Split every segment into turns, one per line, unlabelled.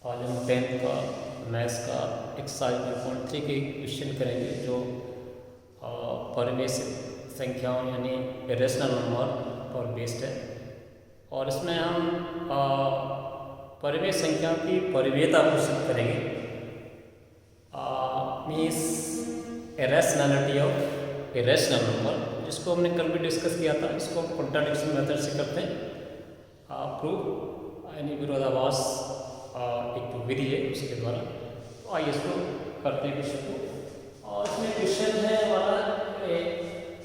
आज हम 10th का मैथ्स का एक्सरसाइज 2.3 के क्वेश्चन करेंगे जो परिवेश संख्याओं यानी रेशनल नंबर पर बेस्ड है। और इसमें हम परिवेश संख्या की परिवेयता घोषित करेंगे। Means irrationality of irrational number, जिसको हमने कल भी डिस्कस किया था। इसको हम कॉन्ट्राडिक्शन मेथड से करते हैं प्रूफ, यानी विरोधाभास एक विधि है उसके द्वारा। तो आइए इसको करते हैं क्वेश्चन को। और इसमें क्वेश्चन है हमारा,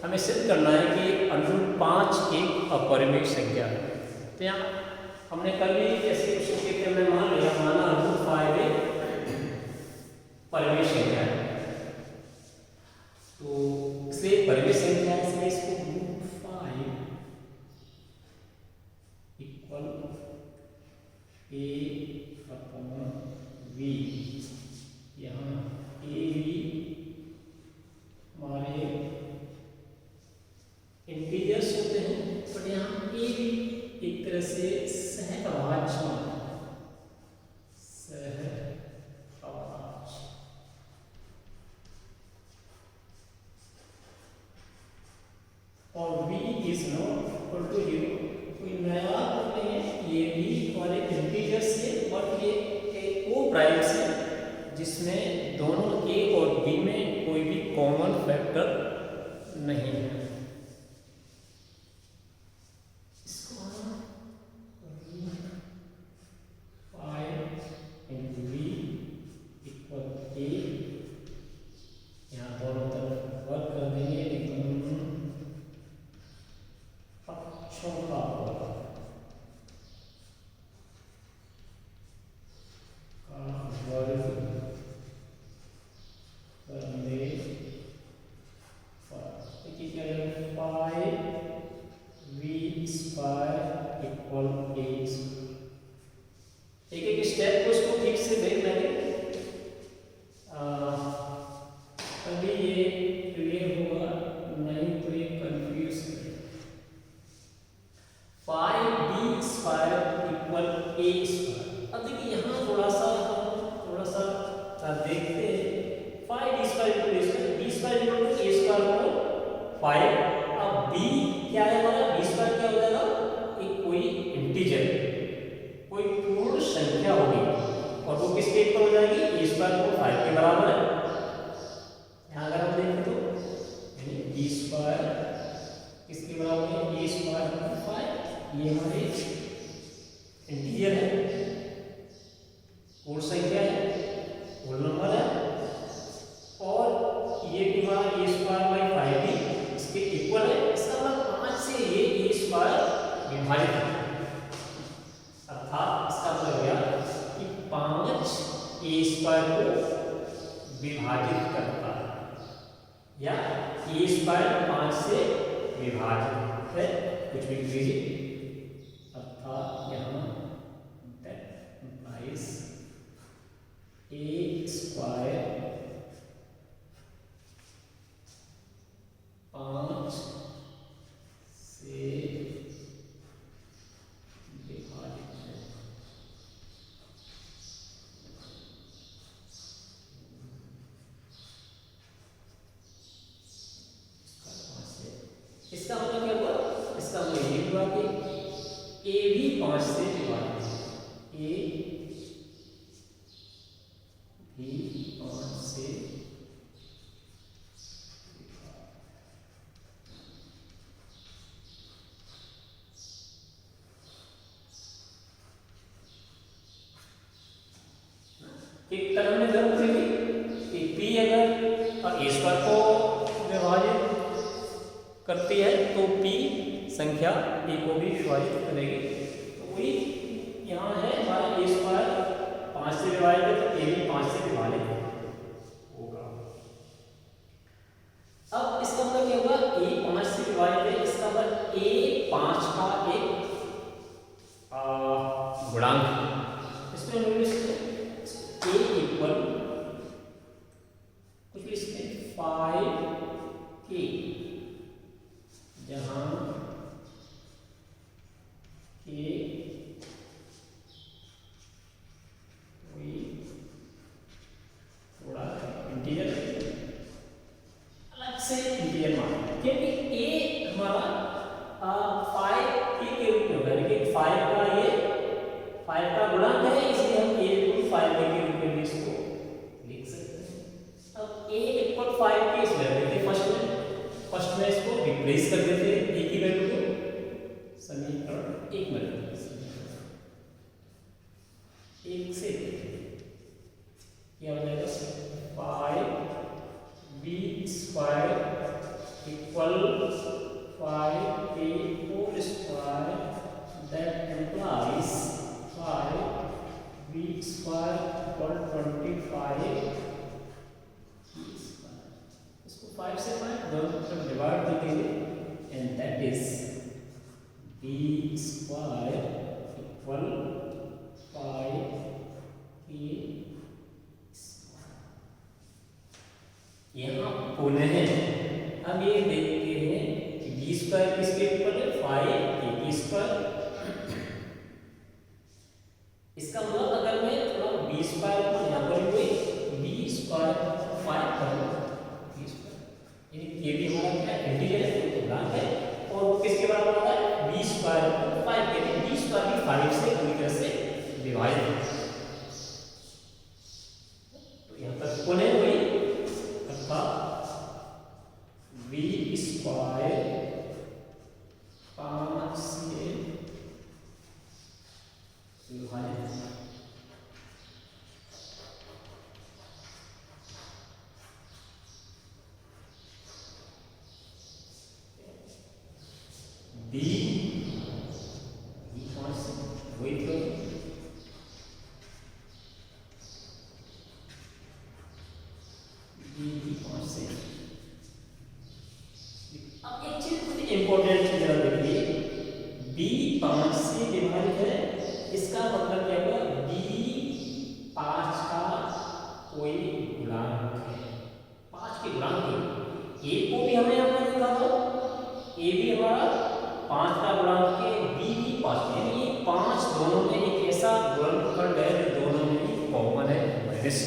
हमें सिद्ध करना है कि अनुरूप 5 एक अपरिमेय संख्या है। तो यहाँ हमने कल भी ऐसे क्वेश्चन के थे, हमने मान लिया माना अनुरूप 5 एक परिमेय संख्या है। तो इसलिए परिमेय संख्या है, इसलिए इसको root 5 equal a upon v। यहाँ a v हमारे इंटीजर्स होते हैं, बट यहाँ a v एक तरह से सहअभाज्य और v is not equal to 0। कोई नया नहीं है, ये भी और एक इंटीजर से, बट ये एक वो प्राइम से जिसमें दोनों a और b में कोई भी कॉमन फैक्टर नहीं है। इसको हम 5 इंटू v इक्वल a, यहाँ दोनों तरफ वर्क कर देंगे, लेकिन पक्षों का वर्ग करने पर देखिए क्या है, 5v स्क्वायर इक्वल a। एक एक स्टेप को इसको ठीक से देख लेंगे, तभी ये क्लियर होगा, नहीं तो ये कंफ्यूज है। 5b square equal a square. अब देखिए यहाँ थोड़ा सा देखते हैं। 5b square equal a square, b square equal to a square को 5। अब b क्या है हमारा, b स्क्वायर क्या हो जाएगा, एक कोई इंटीजर, कोई पूर्ण संख्या होगी, और वो किसके इक्वल हो जाएगी, a स्क्वायर को 5 के बराबर है। यहाँ अगर हम देखें तो यानी b स्क्वायर किसके बराबर है, a स्क्वायर को 5। ये हमारे इंटीजर है, पूर्ण संख्या है, होल नंबर है, और ये भी हमारा a स्क्वायर बाई 5 भी इसके इक्वल है। इसका मतलब 5 से ये a स्क्वायर विभाजित है, अर्थात इसका मतलब हो गया कि 5 a स्क्वायर को विभाजित करता है, या a स्क्वायर 5 से विभाजित है, कुछ भी लीजिए। अर्थात यहाँ दैट इम्प्लाइज a स्क्वायर 5 से विभाजित है। इसका मतलब क्या हुआ, इसका मतलब ये हुआ कि a भी 5 से विभाजित है, a भी 5 से। एक तरह में जरूर थी कि p अगर a स्क्वायर को विभाजित करती है तो p संख्या a को भी विभाजित करेगी। तो वही यहाँ है हमारा a स्क्वायर 5 से विभाजित है, तो a भी 5 से विभाजित होगा। अब इसका मतलब क्या होगा, a 5 से विभाजित है, इसका मतलब a 5 का एक गुणांक है। इसमें a इक्वल कुछ भी इसमें 5k, जहां k गुणांक है इसलिए हम a इक्वल 5 के रूप में भी इसको लिख सकते हैं। अब a इक्वल 5 के इस वैल्यू देते फर्स्ट में इसको रिप्लेस कर देते हैं a की वैल्यू को समीकरण 1 में रख देते हैं। 1 से क्या हो जाएगा 5b square equal 5a whole square that implies 5b square equal 25 इसको 5 से 5 दोनों तरफ डिवाइड कर देंगे and that is b square equal 5a यहाँ पुनः हम ये देखते हैं कि b स्क्वायर किसके इक्वल है 5a स्क्वायर। इसका मतलब अगर मैं थोड़ा b स्क्वायर को यहाँ पर कोई b स्क्वायर 5 करूँ b स्क्वायर यानी ये भी हमारा क्या इंटीजर है गुणांक है और वो किसके बराबर होता है b स्क्वायर को 5 यानी b स्क्वायर भी 5 से पूरी तरह से विभाजित है। तो यहाँ पर पुनः वही अर्थात b स्क्वायर 5 से विभाजित b कौन से वही तो b कौन से। अब एक चीज बहुत इंपॉर्टेंट चीज जरा देखिए b 5 से विभाजित है इसका मतलब क्या हुआ b 5 का कोई गुणांक है 5 के गुणांक a को भी हमें यहाँ पर लिखा था a भी हमारा 5 का गुणांक है b भी 5 यानी ये 5 दोनों में एक ऐसा गुणनखंड है जो दोनों में ही कॉमन है माइनस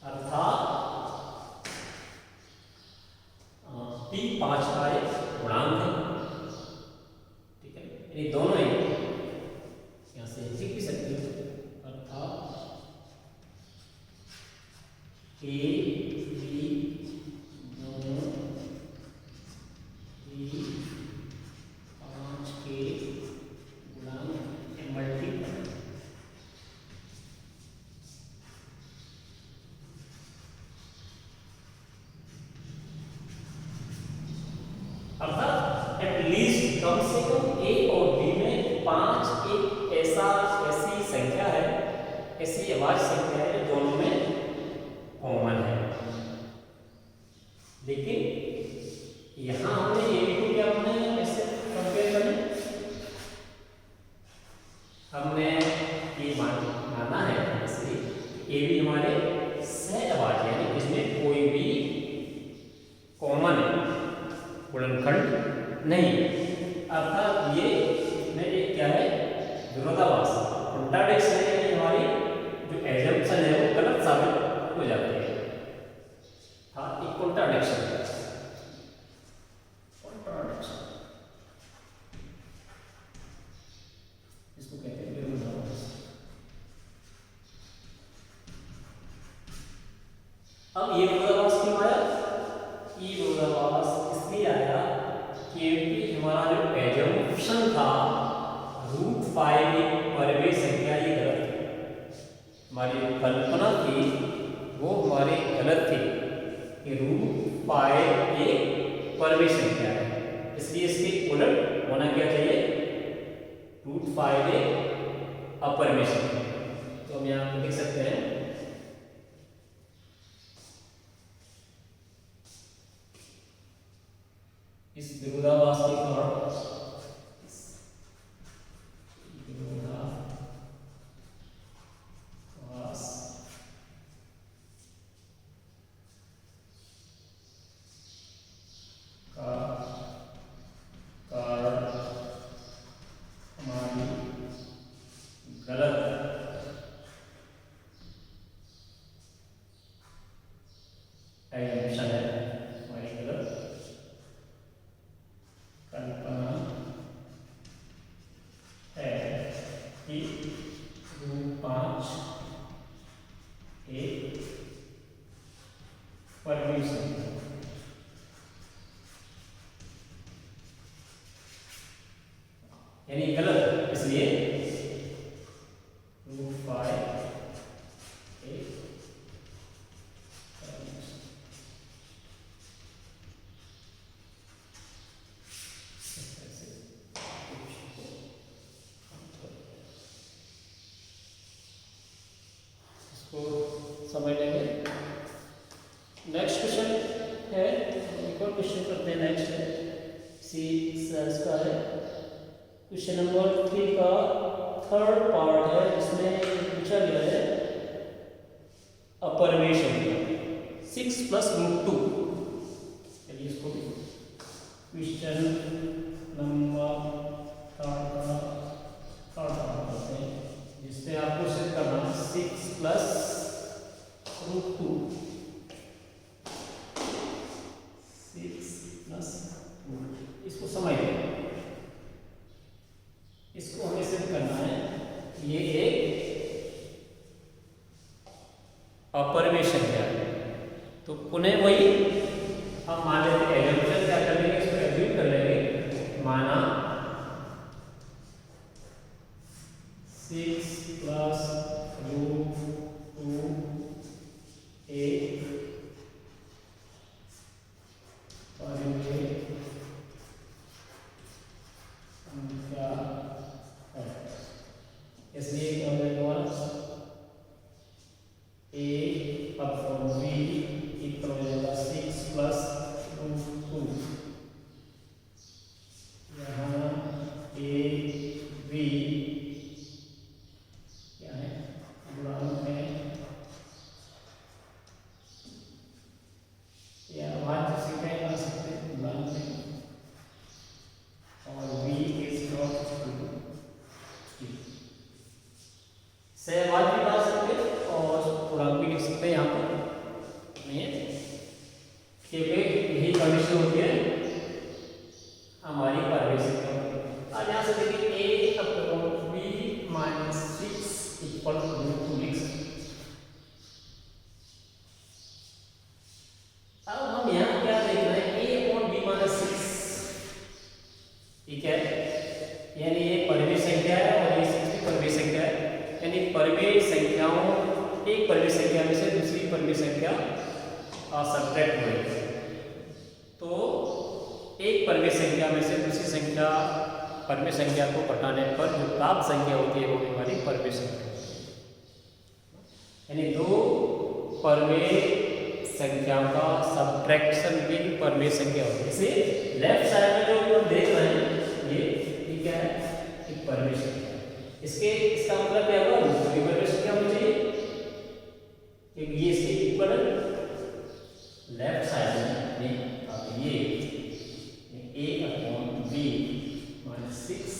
अर्थात b 5 का एक गुणांक है ठीक है यानी दोनों ही यहाँ से लिख भी सकते हो अर्थात a b दोनों ही 5 के गुणांक मल्टीपल अर्थात एटलीस्ट कम से कम a और b में 5 एक ऐसी संख्या है ऐसी अभाज्य संख्या है जो दोनों में कॉमन है। लेकिन यहाँ हमने a b को क्या बनाया ऐसे कंपेयर करें हमने ये माना है इसलिए a b हमारे सहअभाज्य यानी इसमें कोई भी कॉमन गुणनखंड नहीं अर्थात ये में एक क्या है विरोधाभास कॉन्ट्राडिक्शन है यानी हमारी जो एजम्पशन है वो गलत साबित हो जाती है। हाँ एक कॉन्ट्राडिक्शन इसको कहते हैं विरोधाभास। अब ये विरोधाभास क्यों आया ये विरोधाभास इसलिए आया क्योंकि हमारा जो एजम्पशन था √5 एक परिमेय संख्या ये गलत थी हमारी कल्पना थी वो हमारी गलत थी कि √5 एक परिमेय संख्या है इसलिए इसके उलट होना क्या चाहिए √5 एक अपरिमेय संख्या। तो हम यहाँ लिख सकते हैं इस विरोधाभास के कारण 2 5 एक परवीन संख्या, यानी गलत, इसलिए रूट 5 एक समझ लेंगे। नेक्स्ट क्वेश्चन है, एक और क्वेश्चन करते हैं। नेक्स्ट है सी का है क्वेश्चन नंबर 3 का थर्ड पार्ट है, जिसमें पूछा गया है अपरिमेय संख्या 6 + √2। चलिए इसको क्वेश्चन नंबर थर्ड पार्ट करते हैं, जिसमें आपको सेट करना है 6 + √2। 6 + √2 इसको समझ लें, इसको हमें सिद्ध करना है। ये एक अपरिमेय संख्या है, तो पुनः वही हम मान लेते हैं एग्जाम्पल क्या कर लेंगे, इसको एग्जीक्यूट कर लेंगे। माना 6 + √2 एक परिमेय संख्या है, इसलिए ए अपॉन बी इक्वल हो जाएगा 6 + √2। यहाँ ए बी क्या है, गुणांक है या भाज्य संख्या बना सकते हैं गुणांक में, और b is not equal to सहभाग भी डाल सकते हैं और पूर्णांक भी लिख सकते हैं। यहाँ पर नहीं क्योंकि यही कंडीशन होती है हमारी परिमेय संख्या। अब यहाँ से देखिए a upon b - 6 equal to √2 लिख सकते हैं। अब हम यहाँ क्या देख रहे हैं, a अपॉन b - 6, ठीक है, यानी ये परिमेय संख्या है और ये 6 भी परिमेय संख्या है, यानी परिमेय संख्याओं एक परिमेय संख्या में से दूसरी परिमेय संख्या सब्ट्रैक्ट हो रही है। तो एक परिमेय संख्या में से दूसरी संख्या परिमेय संख्या को घटाने पर जो प्राप्त संख्या होती है वो हमारी परिमेय संख्या, यानी दो परिमेय संख्याओं का सब्ट्रैक्शन भी परिमेय संख्या होती है। इसे लेफ्ट साइड में जो हम देख रहे हैं ये क्या है, एक परिमेय संख्या। इसका मतलब क्या होगा, दूसरी परिमेय संख्या होनी चाहिए, क्योंकि ये इसके इक्वल लेफ्ट साइड में। अब ये a अपॉन b - 6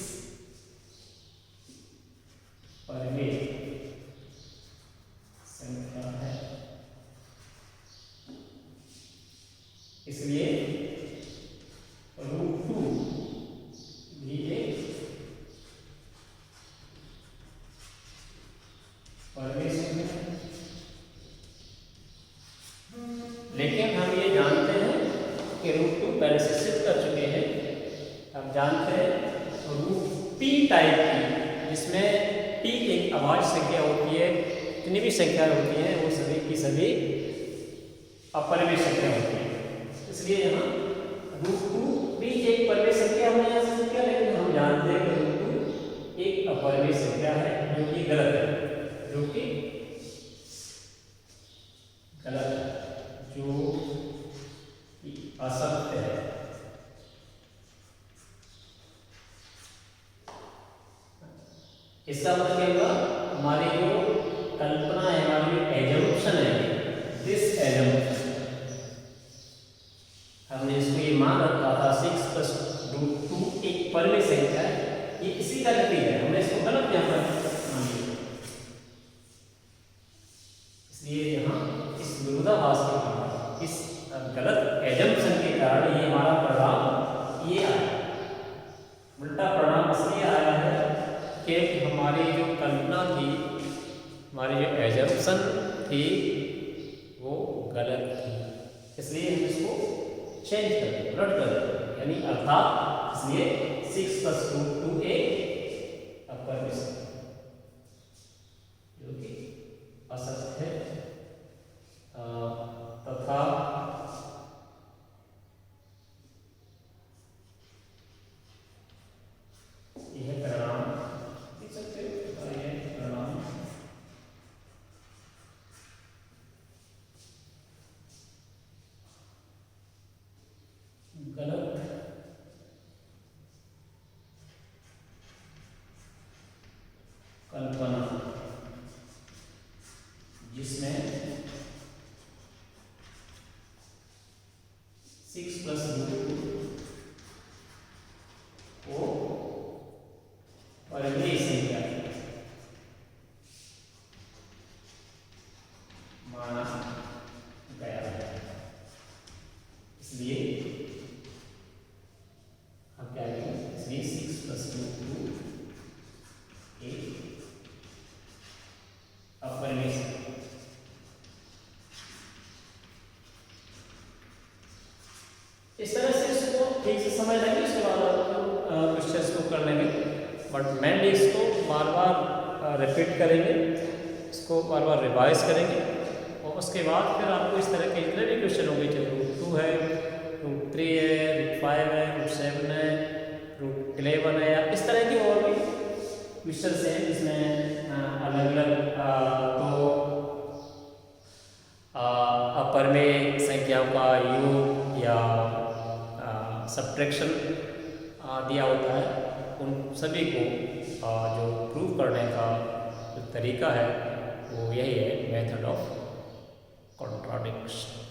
परिमेय संख्या है, इसलिए √2 भी एक परिमेय संख्या है। लेकिन हम ये जानते हैं कि √2 पहले से सिद्ध कर चुके हैं। हम जानते हैं √p टाइप की, जिसमें p एक अभाज्य संख्या होती है, जितनी भी संख्या होती हैं वो सभी की सभी अपरिमेय संख्या होती है। इसलिए यहाँ √2 भी एक परिमेय संख्या हमने यहाँ से किया, लेकिन हम जानते हैं कि √2 एक अपरिमेय संख्या है, जो कि गलत है, जो कि गलत है, जो असत्य है। इसका मतलब क्या होगा, हमारी जो कल्पना है, हमारी जो एजम्पशन है, दिस एजम्पशन हमने इसको ये मान रखा था 6 + √2 एक परिमेय संख्या है, ये इसी का नतीजा है। हमने इसको गलत यहाँ पर मान लिया, इसलिए यहाँ इस विरोधाभास के कारण, इस गलत एजम्पशन के कारण ये हमारा परिणाम ये आया। उल्टा परिणाम इसलिए आया है कि हमारी जो कल्पना थी कॉन्ट्राडिक्शन थी वो गलत थी, इसलिए हम इसको चेंज कर दें, उलट कर दें, यानी अर्थात इसलिए 6 + 2 2a अपर में जो कि असत्य है, तथा यह परिणाम देख सकते हो, यह परिणाम गलत कल्पना जिसमें 6 + 2 को परिमेय संख्या माना गया है, इसलिए हम क्या करेंगे, इसलिए 6 + 2 2 अपरिमेय संख्या। इस तरह से इसको ठीक से समझ लेंगे, उसके बाद क्वेश्चंस को कर लेंगे, बट मेनली इसको बार बार रिपीट करेंगे, इसको बार बार रिवाइज करेंगे, और उसके बाद फिर आपको इस तरह के जितने भी क्वेश्चन होंगे, चाहे √2 है, √3 है, √5 है, √7 है, √11 है, या इस तरह की और भी क्वेश्चन हैं जिसमें अलग अलग तो अपरिमेय संख्याओं का योग या सब्ट्रैक्शन दिया होता है, उन सभी को जो प्रूव करने का जो तरीका है वो यही है, मेथड ऑफ कॉन्ट्राडिक्शन।